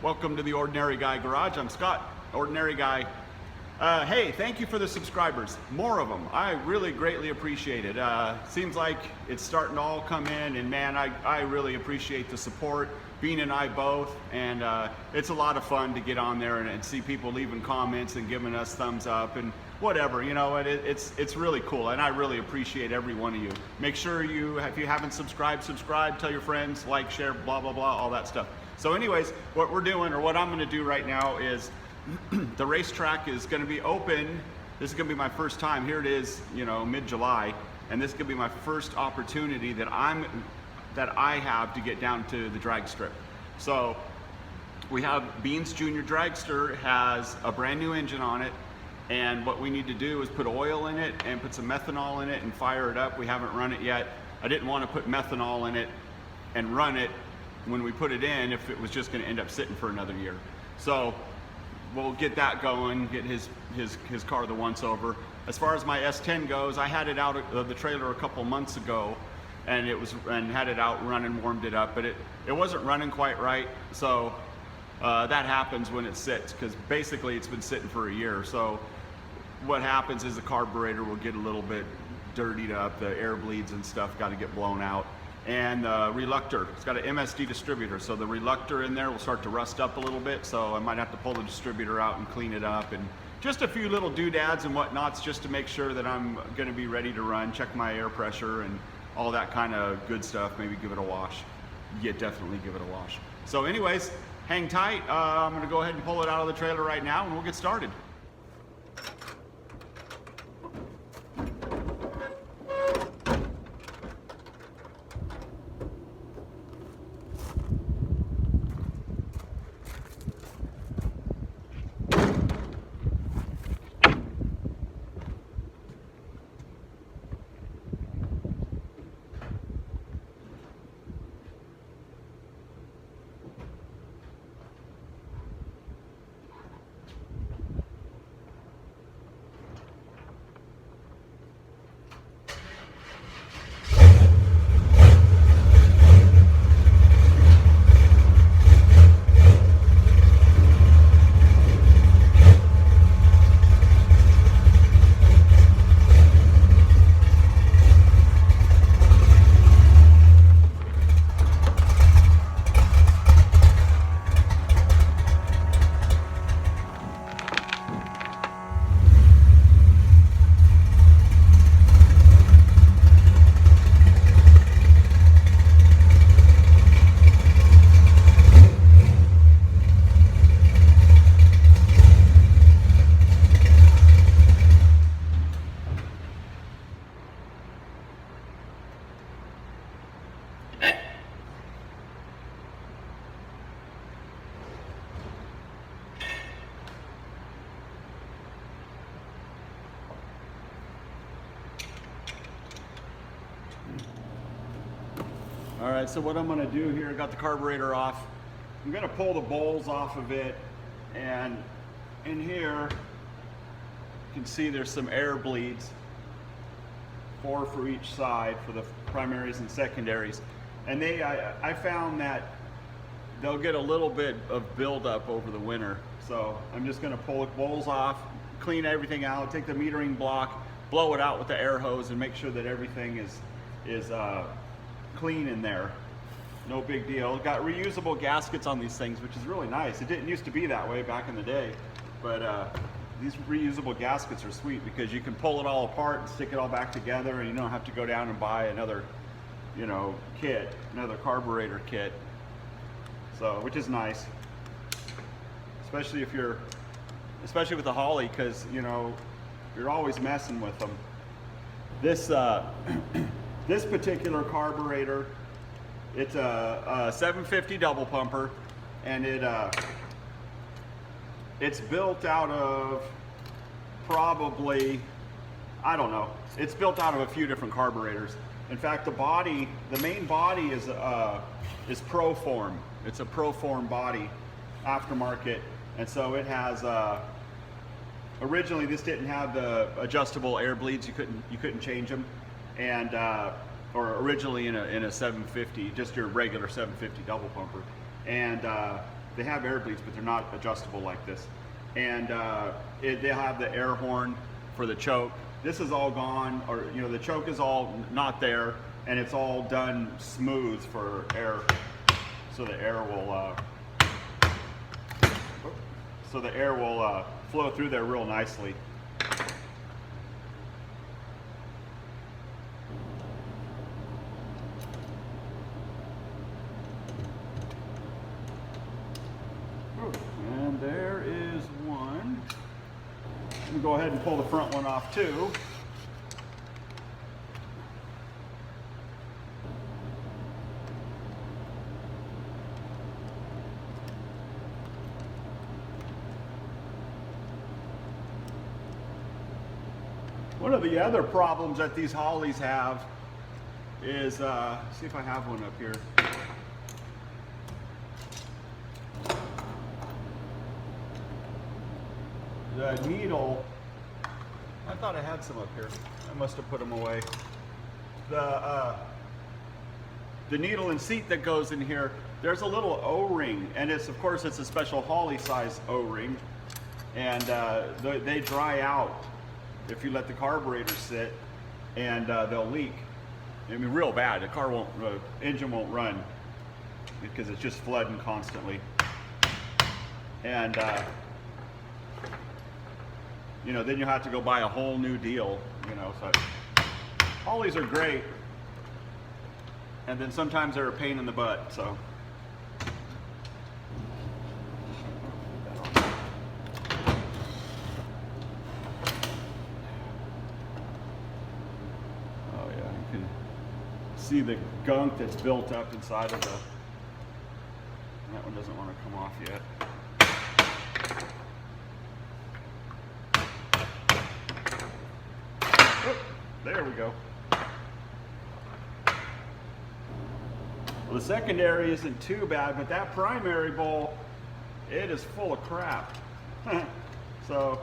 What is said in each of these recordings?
Welcome to the Ordinary Guy Garage. I'm Scott, Ordinary Guy. Hey, thank you for the subscribers. More of them. I really greatly appreciate it. Seems like it's starting to all come in, and man, I really appreciate the support. Bean and I both, and it's a lot of fun to get on there and see people leaving comments and giving us thumbs up and whatever, you know. It's really cool, and I really appreciate every one of you. Make sure you, if you haven't subscribed, subscribe, tell your friends, like, share, blah, blah, blah, all that stuff. So anyways, what we're doing, or what I'm gonna do right now is, the racetrack is gonna be open. This is gonna be my first time. Here it is, you know, mid-July, and this is gonna be my first opportunity that I have to get down to the drag strip. So we have Bean's Junior Dragster, has a brand new engine on it, and what we need to do is put oil in it and put some methanol in it and fire it up. We haven't run it yet. I didn't want to put methanol in it and run it when we put it in if it was just going to end up sitting for another year. So we'll get that going, get his car the once over. As far as my S10 goes, I had it out of the trailer a couple months ago, and had it out running, warmed it up, but it wasn't running quite right. So that happens when it sits, because basically it's been sitting for a year. So what happens is the carburetor will get a little bit dirtied up, the air bleeds and stuff got to get blown out. And the reluctor, it's got an MSD distributor, so the reluctor in there will start to rust up a little bit, so I might have to pull the distributor out and clean it up, and just a few little doodads and whatnots just to make sure that I'm going to be ready to run, check my air pressure and all that kind of good stuff. Maybe give it a wash. Yeah, definitely give it a wash. So anyways, hang tight. I'm going to go ahead and pull it out of the trailer right now, and we'll get started. All right, so what I'm gonna do here, I got the carburetor off. I'm gonna pull the bowls off of it, and in here, you can see there's some air bleeds, 4 for each side for the primaries and secondaries. And I found that they'll get a little bit of buildup over the winter. So I'm just gonna pull the bowls off, clean everything out, take the metering block, blow it out with the air hose, and make sure that everything is clean in there. No big deal. Got reusable gaskets on these things, which is really nice. It didn't used to be that way back in the day, but these reusable gaskets are sweet because you can pull it all apart and stick it all back together, and you don't have to go down and buy another, you know, kit, another carburetor kit. So, which is nice, especially with the Holly, because you know you're always messing with them. This this particular carburetor, it's a 750 double pumper, and it's built out of probably, I don't know, it's built out of a few different carburetors. In fact, the main body is Proform. It's a Proform body, aftermarket, and so it has originally this didn't have the adjustable air bleeds. You couldn't change them, and or originally in a 750, just your regular 750 double pumper, and they have air bleeds, but they're not adjustable like this. And they'll have the air horn for the choke. This is all gone, or you know, the choke is all not there, and it's all done smooth for air, so the air will flow through there real nicely. And there is one. Let me go ahead and pull the front one off too. One of the other problems that these Holleys have is, see if I have one up here. The needle, I thought I had some up here. I must have put them away. The needle and seat that goes in here, there's a little O-ring, and of course it's a special Holley size O-ring, and they dry out if you let the carburetor sit, and they'll leak. I mean, real bad. The engine won't run because it's just flooding constantly. And you know, then you have to go buy a whole new deal. You know, so Holleys are great, and then sometimes they're a pain in the butt. So. See the gunk that's built up inside of the, that one doesn't want to come off yet. Oh, there we go. Well, the secondary isn't too bad, but that primary bowl, it is full of crap. So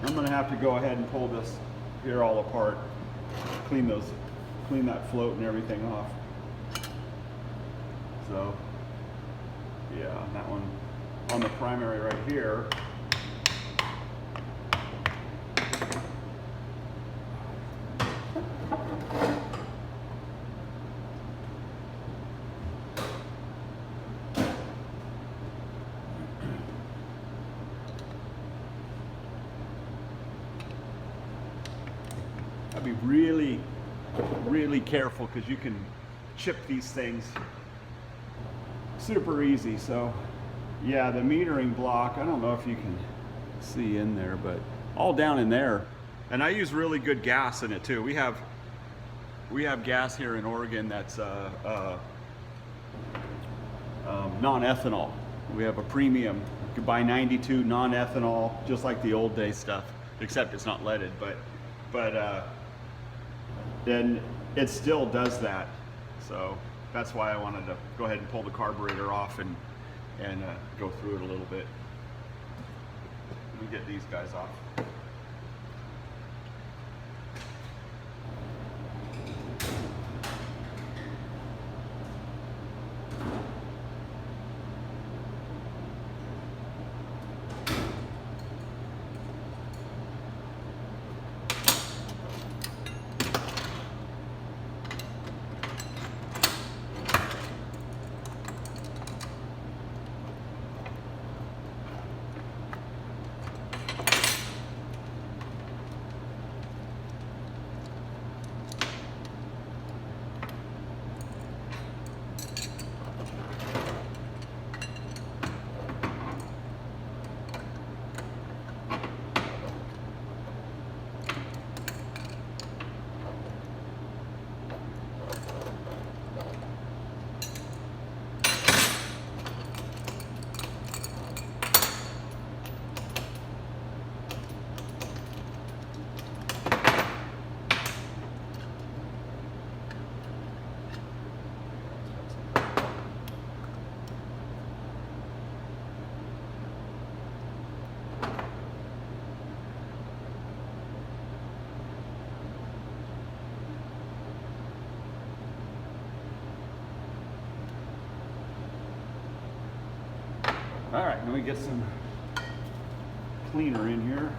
I'm going to have to go ahead and pull this here all apart, clean that float and everything off. So, yeah, that one on the primary right here. I'd be really, really careful because you can chip these things super easy. So yeah, the metering block, I don't know if you can see in there, but all down in there. And I use really good gas in it too. We have gas here in Oregon that's non-ethanol. We have a premium. You can buy 92 non-ethanol, just like the old day stuff, except it's not leaded, but then it still does that. So that's why I wanted to go ahead and pull the carburetor off and go through it a little bit. Let me get these guys off. All right, let me get some cleaner in here.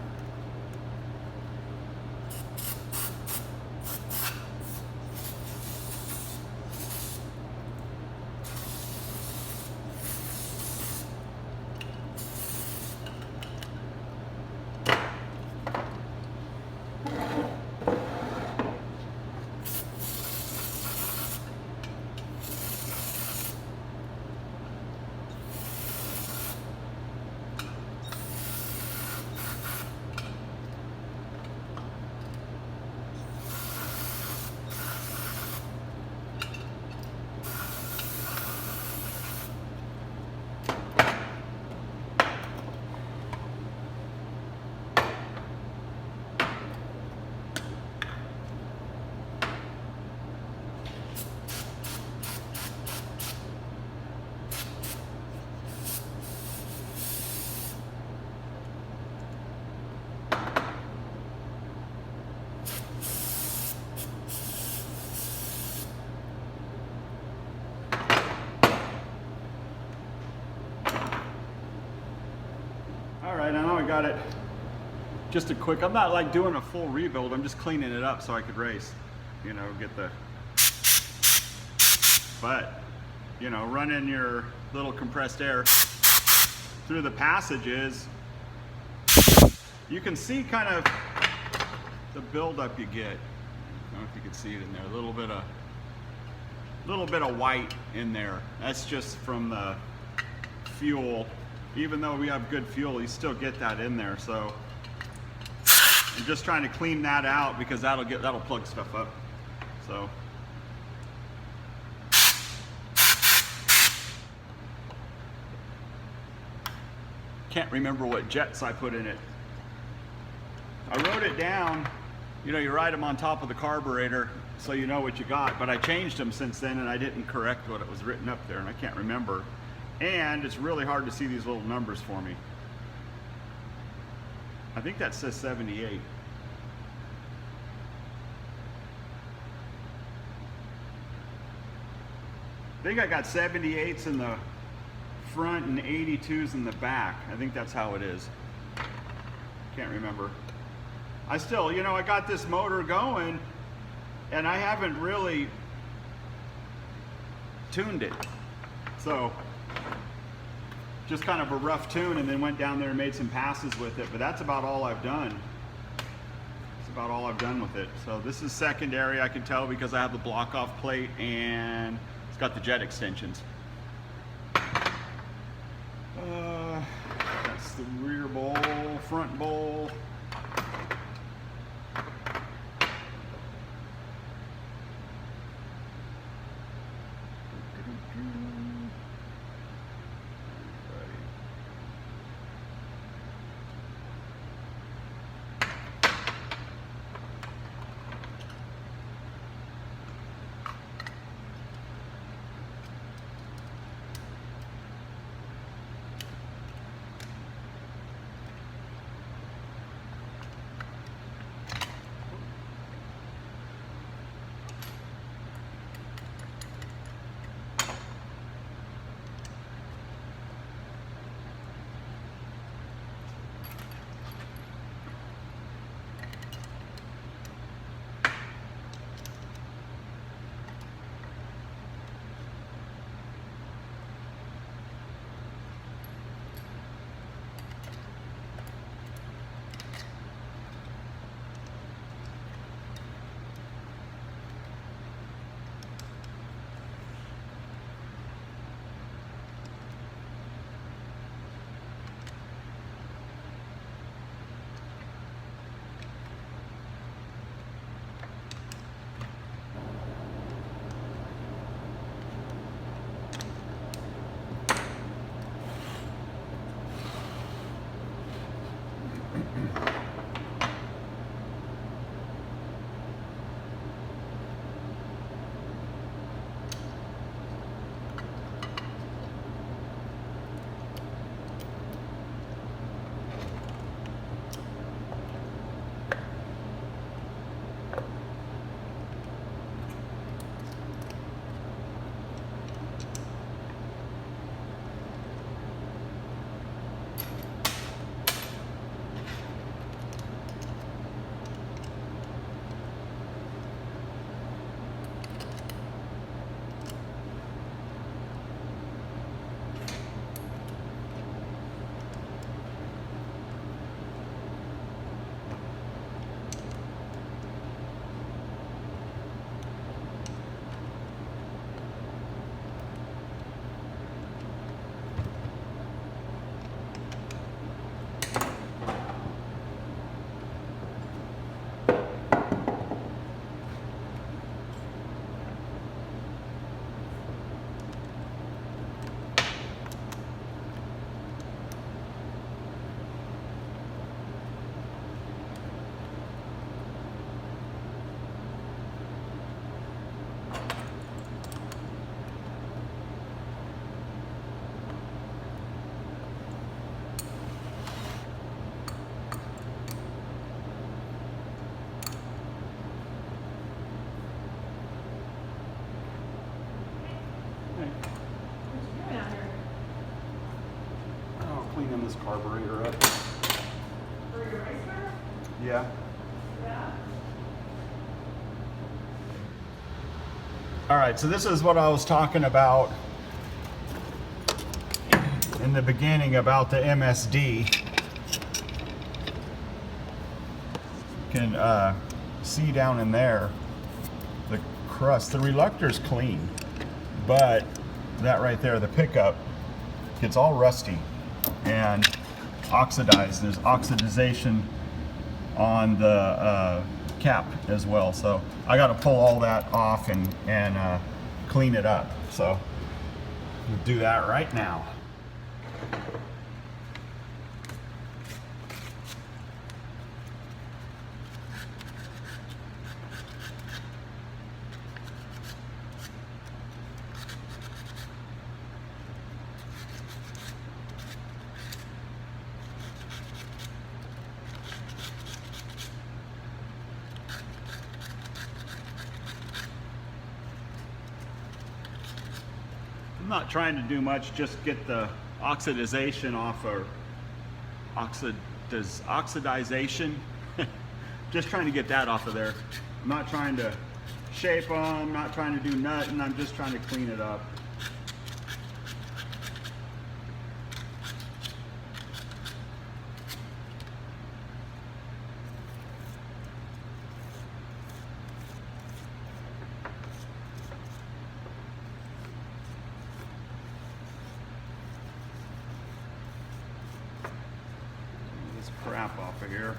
All right, I know I got it. Just a quick, I'm not like doing a full rebuild, I'm just cleaning it up so I could race, you know, get the, but, you know, running your little compressed air through the passages, you can see kind of the buildup you get. I don't know if you can see it in there, a little bit of white in there. That's just from the fuel. Even though we have good fuel, you still get that in there. So I'm just trying to clean that out because that'll plug stuff up. So can't remember what jets I put in it. I wrote it down. You know, you write them on top of the carburetor so you know what you got, but I changed them since then and I didn't correct what it was written up there and I can't remember. And it's really hard to see these little numbers for me. I think that says 78. I think I got 78s in the front and 82s in the back. I think that's how it is. Can't remember. I still, you know, I got this motor going and I haven't really tuned it. So just kind of a rough tune and then went down there and made some passes with it, but that's about all I've done. That's about all I've done with it. So this is secondary, I can tell because I have the block off plate and it's got the jet extensions. That's the rear bowl, front bowl. open this carburetor up? For your race car? Yeah. Yeah. All right, so this is what I was talking about in the beginning about the MSD. You can see down in there the crust. The reluctor's clean, but that right there, the pickup, gets all rusty and oxidized. There's oxidization on the cap as well. So I got to pull all that off and clean it up. So we'll do that right now. I'm not trying to do much, just get the oxidization off, or oxidization. Just trying to get that off of there. I'm not trying to shape them, not trying to do nothing, I'm just trying to clean it up. Crap off of here.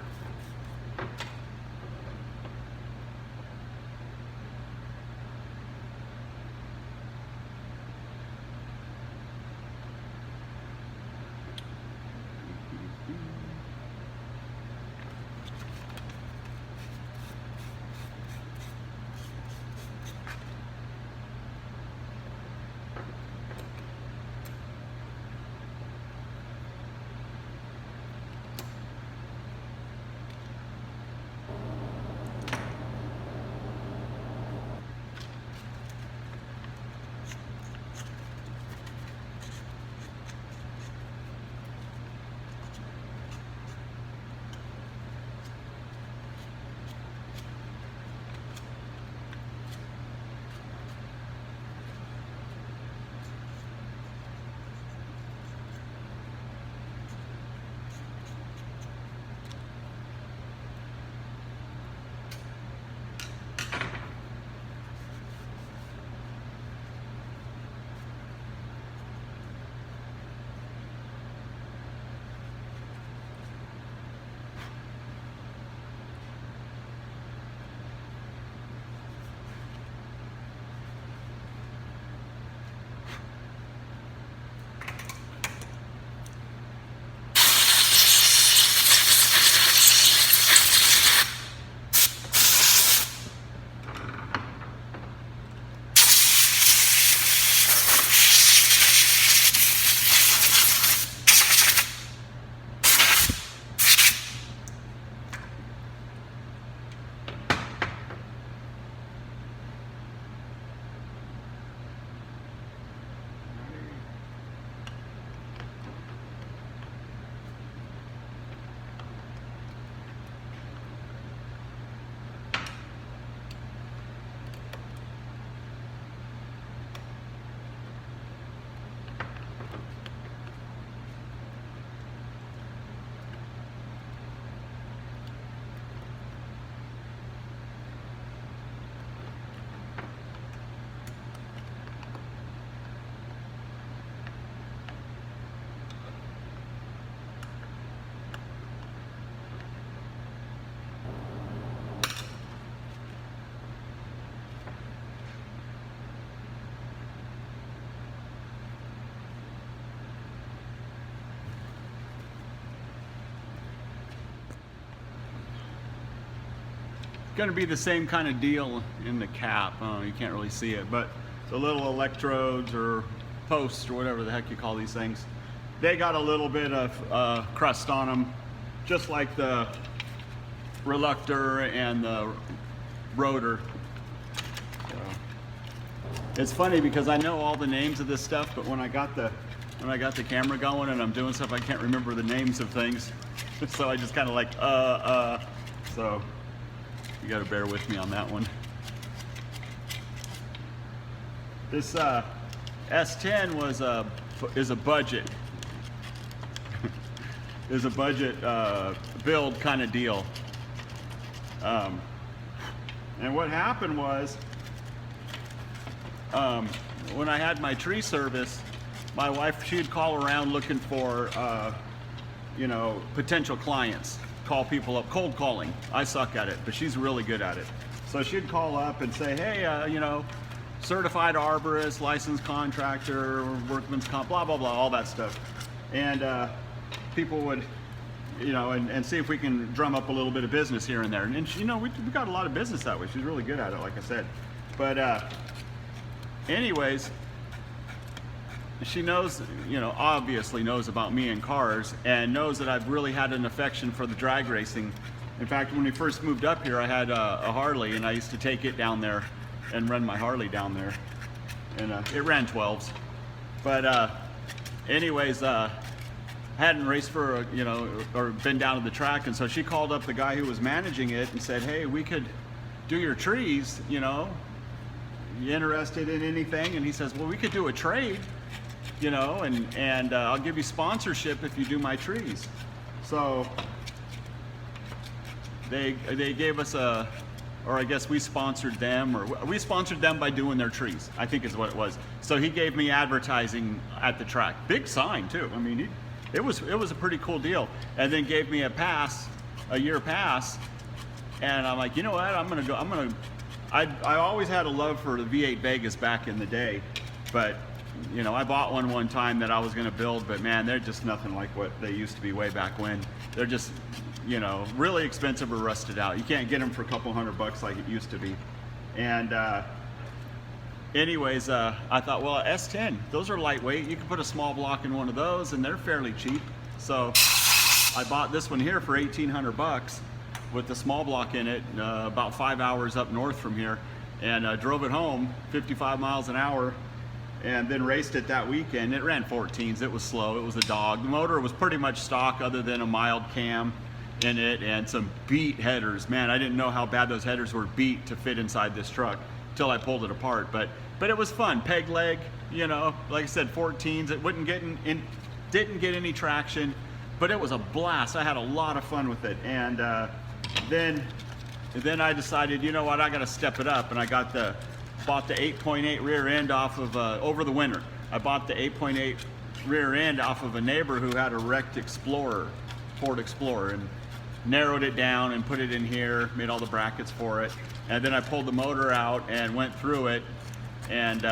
Going to be the same kind of deal in the cap. Oh, you can't really see it, but the little electrodes or posts or whatever the heck you call these things, they got a little bit of crust on them, just like the reluctor and the rotor. So, it's funny because I know all the names of this stuff, but when I got the when I got the camera going and I'm doing stuff, I can't remember the names of things. So I just kind of like, so you got to bear with me on that one. This S10 is a budget is a budget build kind of deal. And what happened was, when I had my tree service, my wife, she'd call around looking for, you know, potential clients, call people up, cold calling. I suck at it, but she's really good at it. So she'd call up and say, hey, you know, certified arborist, licensed contractor, workman's comp, blah, blah, blah, all that stuff. And people would, you know, and see if we can drum up a little bit of business here and there. And she, you know, we got a lot of business that way. She's really good at it, like I said. But anyways, she knows, you know, obviously knows about me and cars, and knows that I've really had an affection for the drag racing. In fact, when we first moved up here, I had a Harley, and I used to take it down there and run my Harley down there. And it ran 12s. But anyways, hadn't raced for, you know, or been down to the track, and so she called up the guy who was managing it and said, hey, we could do your trees, you know, you interested in anything? And he says, well, we could do a trade, you know, and I'll give you sponsorship if you do my trees. So they gave us a, or I guess we sponsored them, or we sponsored them by doing their trees, I think is what it was. So he gave me advertising at the track, big sign too. I mean, it was a pretty cool deal. And then gave me a pass, a year pass, and I'm like, you know what? I always had a love for the V8 Vegas back in the day, but you know, I bought one time that I was going to build, but man, they're just nothing like what they used to be way back when. They're just, you know, really expensive or rusted out. You can't get them for a couple $100 like it used to be. And anyways, I thought, well, S10, those are lightweight. You can put a small block in one of those, and they're fairly cheap. So I bought this one here for $1,800 with the small block in it, about 5 hours up north from here, and drove it home 55 miles an hour, and then raced it that weekend. It ran 14s. It was slow. It was a dog. The motor was pretty much stock other than a mild cam in it and some beat headers. Man, I didn't know how bad those headers were beat to fit inside this truck till I pulled it apart. But it was fun. Peg leg, you know, like I said, 14s. It wouldn't get didn't get any traction, but it was a blast. I had a lot of fun with it. And then I decided, you know what, I got to step it up, and I bought the 8.8 rear end off of over the winter. I bought the 8.8 rear end off of a neighbor who had a wrecked Explorer, Ford Explorer, and narrowed it down and put it in here, made all the brackets for it, and then I pulled the motor out and went through it, and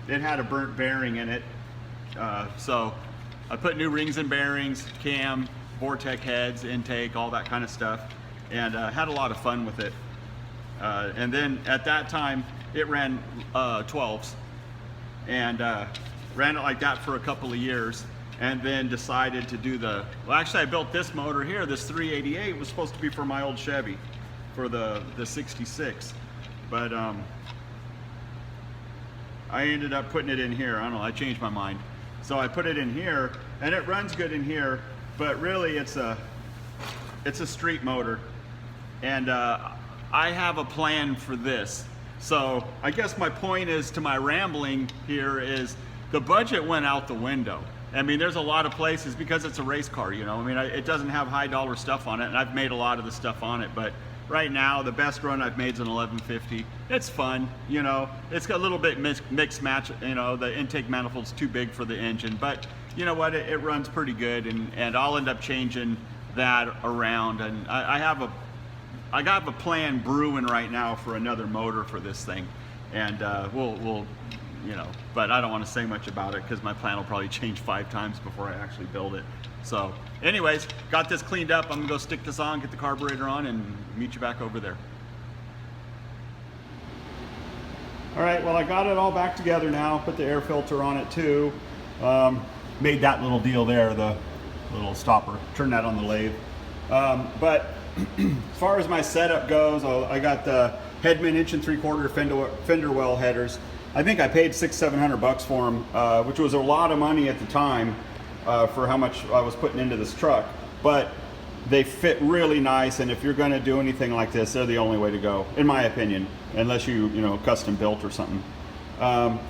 it had a burnt bearing in it, so I put new rings and bearings, cam, Vortec heads, intake, all that kind of stuff, and had a lot of fun with it. And then at that time, it ran 12s, and ran it like that for a couple of years, and then decided to do well, actually I built this motor here, this 388 was supposed to be for my old Chevy, for the 66, but I ended up putting it in here. I don't know, I changed my mind. So I put it in here, and it runs good in here, but really it's a street motor, and I have a plan for this. So I guess my point is, to my rambling here, is the budget went out the window. I mean, there's a lot of places, because it's a race car, you know, I mean, it doesn't have high dollar stuff on it, and I've made a lot of the stuff on it, but right now the best run I've made is an 1150. It's fun, you know, it's got a little bit mixed match, you know, the intake manifold's too big for the engine, but you know what, it runs pretty good, and I'll end up changing that around, and I got a plan brewing right now for another motor for this thing, and we'll you know, but I don't want to say much about it because my plan will probably change 5 times before I actually build it. So anyways, got this cleaned up. I'm gonna go stick this on, get the carburetor on, and meet you back over there. All right, well, I got it all back together now, put the air filter on it too. Made that little deal there, the little stopper, turn that on the lathe. But as far as my setup goes, I got the Headman 1 3/4 fender well headers, I think I paid $600-700 for them, which was a lot of money at the time for how much I was putting into this truck. But they fit really nice, and if you're going to do anything like this, they're the only way to go, in my opinion, unless you know, custom built or something.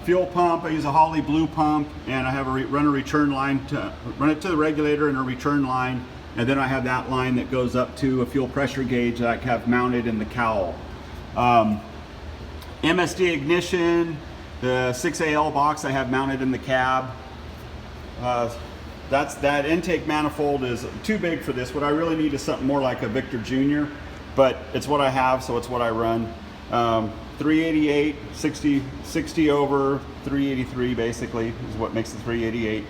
Fuel pump, I use a Holly blue pump, and I have run a return line to run it to the regulator and a return line, and then I have that line that goes up to a fuel pressure gauge that I have mounted in the cowl. MSD ignition, the 6AL box I have mounted in the cab. That intake manifold is too big for this. What I really need is something more like a Victor Jr., but it's what I have, so it's what I run. 388, 60 over 383 basically is what makes the 388.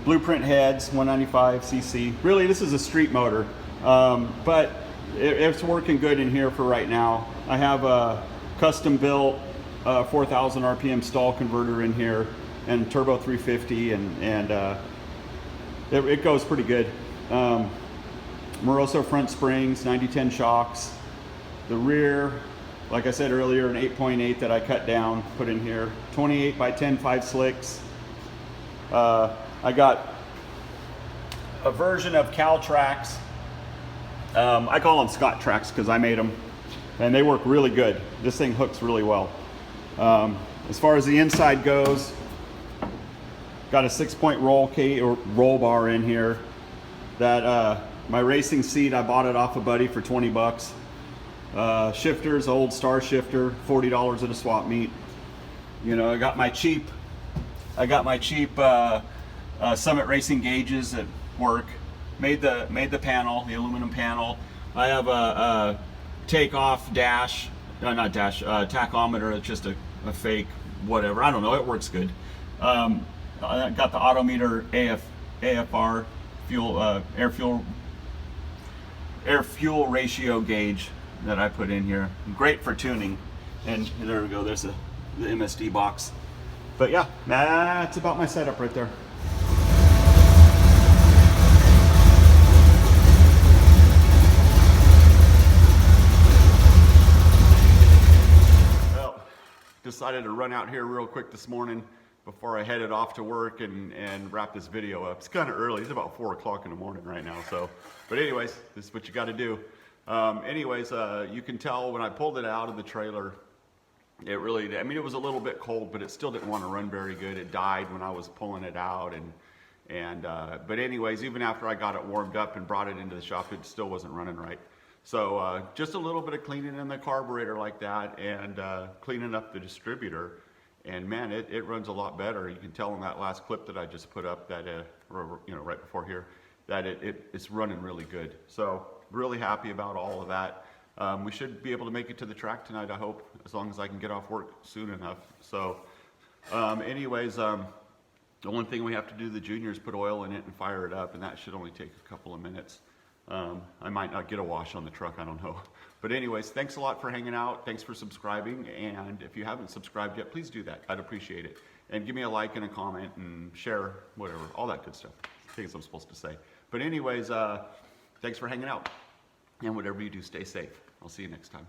Blueprint heads, 195 cc. Really, this is a street motor, but it's working good in here for right now. I have a custom built 4,000 RPM stall converter in here, and turbo 350, and it goes pretty good. Moroso front springs, 90-10 shocks. The rear, like I said earlier, an 8.8 that I cut down, put in here. 28 by 10 5 slicks. I got a version of Cal tracks. I call them Scott tracks because I made them, and they work really good. This thing hooks really well. As far as the inside goes, got a 6-point roll bar in here. That my racing seat, I bought it off a buddy for 20 bucks. Shifters, old Star shifter, $40 at a swap meet. You know, I got my cheap Summit Racing gauges that work. Made the panel, the aluminum panel. I have a takeoff dash, not dash, tachometer. It's just a fake whatever. I don't know. It works good. I got the Autometer AFR fuel air fuel ratio gauge that I put in here. Great for tuning. And there we go. There's the MSD box. But yeah, that's about my setup right there. Well, decided to run out here real quick this morning before I headed off to work and wrap this video up. It's kind of early. It's about 4 o'clock in the morning right now. So, but anyways, this is what you got to do. You can tell when I pulled it out of the trailer, it really, I mean, it was a little bit cold, but it still didn't want to run very good. It died when I was pulling it out, but anyways, even after I got it warmed up and brought it into the shop, it still wasn't running right. So just a little bit of cleaning in the carburetor like that, and cleaning up the distributor, and man, it runs a lot better. You can tell in that last clip that I just put up that, right before here, that it's running really good. So really happy about all of that. We should be able to make it to the track tonight, I hope, as long as I can get off work soon enough. So the only thing we have to do the Junior is put oil in it and fire it up, and that should only take a couple of minutes. I might not get a wash on the truck, I don't know. But anyways, thanks a lot for hanging out. Thanks for subscribing. And if you haven't subscribed yet, please do that. I'd appreciate it. And give me a like and a comment and share, whatever, all that good stuff. Things I'm supposed to say. But anyways, thanks for hanging out. And whatever you do, stay safe. I'll see you next time.